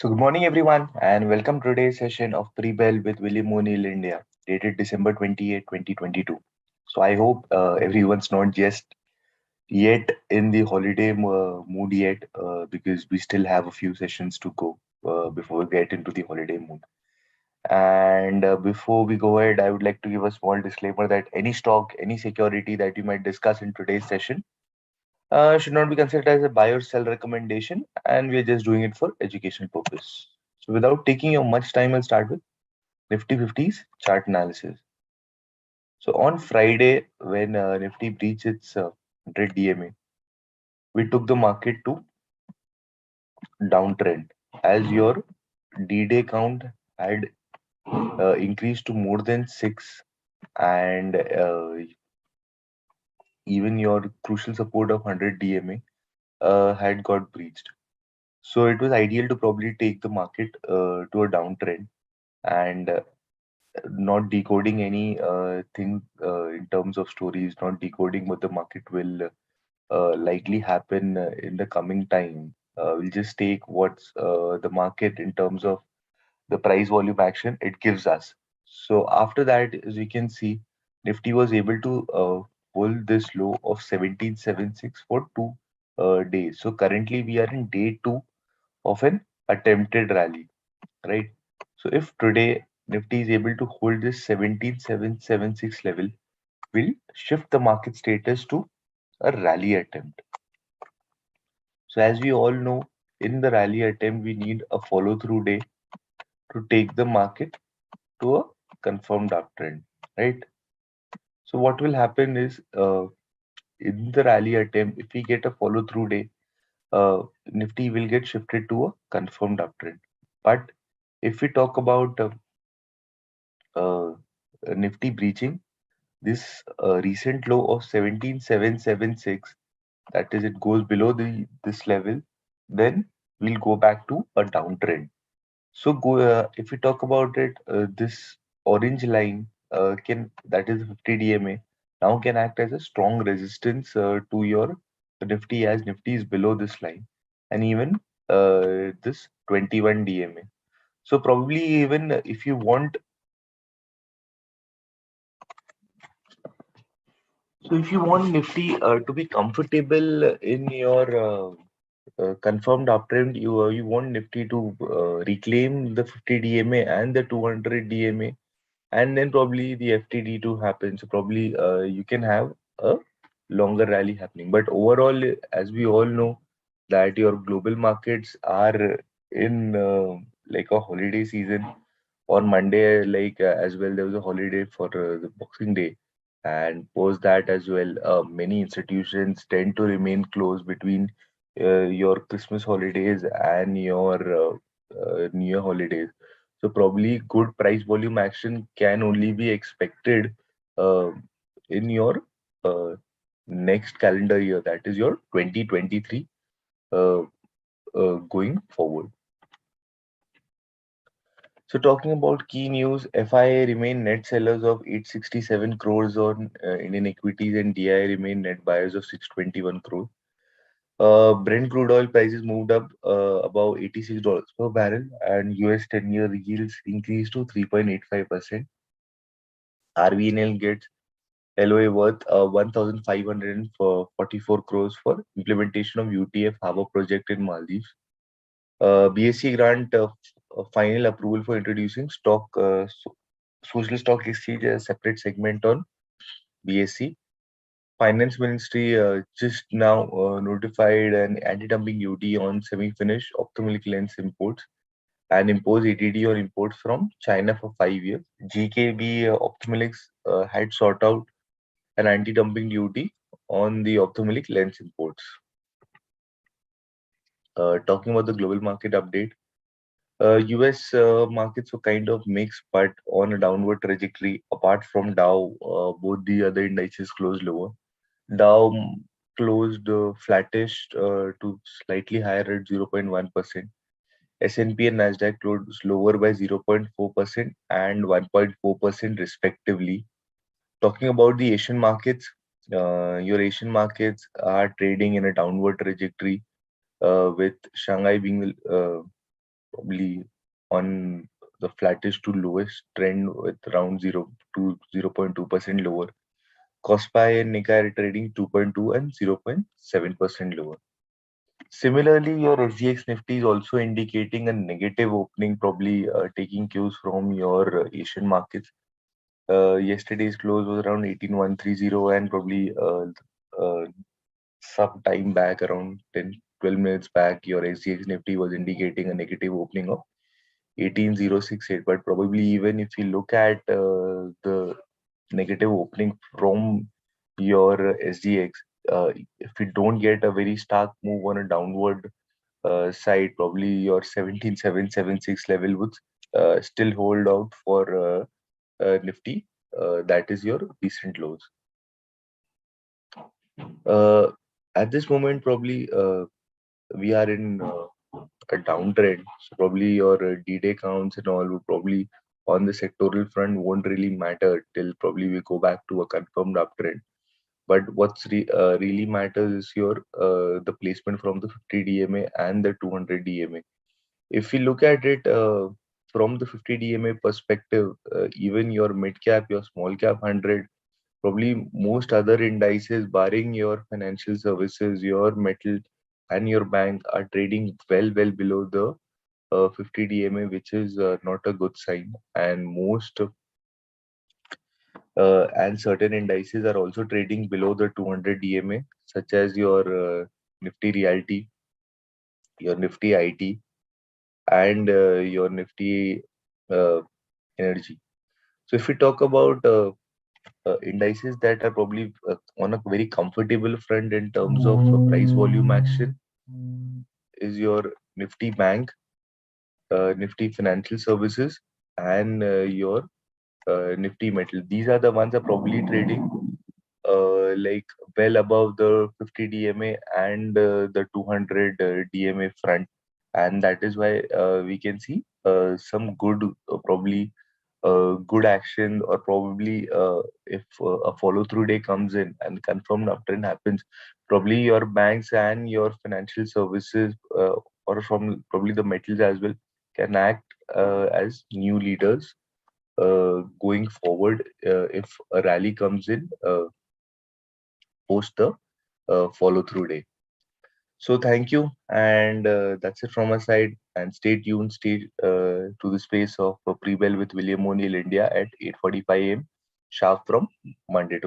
So, good morning, everyone, and welcome to today's session of Pre-Bell with William O'Neill India, dated December 28, 2022. So, I hope everyone's not just yet in the holiday mood yet, because we still have a few sessions to go before we get into the holiday mood. And before we go ahead, I would like to give a small disclaimer that any stock, any security that you might discuss in today's session should not be considered as a buy or sell recommendation, and we are just doing it for education purpose. So, without taking your much time, I'll start with Nifty 50s chart analysis. So, on Friday, when Nifty breached its 100 DMA, we took the market to downtrend as your D-Day count had increased to more than 6, and even your crucial support of 100 DMA had got breached. So it was ideal to probably take the market to a downtrend and not decoding any thing in terms of stories, not decoding what the market will likely happen in the coming time. We'll just take what's the market in terms of the price volume action it gives us. So after that, as you can see, Nifty was able to pull this low of 1776 for 2 days. So currently we are in day two of an attempted rally, right? So if today Nifty is able to hold this 17776 level, we'll shift the market status to a rally attempt. So as we all know, in the rally attempt, we need a follow through day to take the market to a confirmed uptrend, right? So what will happen is in the rally attempt, if we get a follow through day, Nifty will get shifted to a confirmed uptrend. But if we talk about uh, Nifty breaching this recent low of 17776, that is, it goes below this level, then we'll go back to a downtrend. So if we talk about it, this orange line can that is 50 DMA now can act as a strong resistance to your Nifty as Nifty is below this line, and even this 21 DMA. So probably even if you want, so if you want Nifty to be comfortable in your confirmed uptrend, you want Nifty to reclaim the 50 DMA and the 200 DMA, and then probably the FTD to happen. So probably you can have a longer rally happening. But overall, as we all know, that your global markets are in like a holiday season. On Monday, like as well, there was a holiday for the Boxing Day, and post that as well, many institutions tend to remain closed between your Christmas holidays and your New Year holidays. So probably good price volume action can only be expected uh, in your uh, next calendar year, that is your 2023, uh, going forward. So talking about key news, FIA remain net sellers of 867 crores on Indian equities, and DI remain net buyers of 621 crores. Brent crude oil prices moved up above $86 per barrel, and US 10-year yields increased to 3.85%. RVNL gets LOA worth 1,544 crores for implementation of UTF Harbour project in Maldives. BSE grant final approval for introducing social stock exchange as a separate segment on BSE. Finance Ministry just now notified an anti-dumping duty on semi-finished ophthalmic lens imports and impose ADD on imports from China for 5 years. GKB Ophthalmics had sought out an anti-dumping duty on the ophthalmic lens imports. Talking about the global market update, US markets were kind of mixed, but on a downward trajectory. Apart from Dow, both the other indices closed lower. Dow closed flattish to slightly higher at 0.1%. S&P and Nasdaq closed lower by 0.4% and 1.4% respectively. Talking about the Asian markets, your Asian markets are trading in a downward trajectory, with Shanghai being probably on the flattest to lowest trend with around 0 to 0.2% lower. Kospi and Nikkei are trading 2.2 and 0.7% lower. Similarly, your SGX Nifty is also indicating a negative opening, probably taking cues from your Asian markets. Yesterday's close was around 18,130, and probably some time back, around 10, 12 minutes back, your SGX Nifty was indicating a negative opening of 18,068. But probably even if you look at the negative opening from your SGX, if you don't get a very stark move on a downward side, probably your 17,776 level would still hold out for Nifty. That is your recent lows. Uh, at this moment, probably we are in a downtrend. So probably your D-Day counts and all would probably on the sectoral front won't really matter till probably we go back to a confirmed uptrend. But what's really matters is your the placement from the 50 DMA and the 200 DMA. If we look at it from the 50 DMA perspective, even your mid cap, your small cap 100, probably most other indices, barring your financial services, your metal, and your bank, are trading well below the 50 DMA, which is not a good sign. And and certain indices are also trading below the 200 DMA, such as your Nifty Realty, your Nifty IT, and your Nifty uh, Energy. So if we talk about indices that are probably on a very comfortable front in terms of price volume action, is your Nifty Bank, Nifty Financial Services, and your Nifty Metal. These are the ones that are probably trading like well above the 50 DMA and the 200 DMA front, and that is why we can see some good, probably good action, or probably if a follow through day comes in and confirmed uptrend happens, probably your banks and your financial services, or from probably the metals as well, can act as new leaders going forward if a rally comes in post the follow through day. So thank you, and that's it from my side. And stay tuned, stay to the space of Pre-Bell with William O'Neill India at 8:45 a.m. sharp from Monday to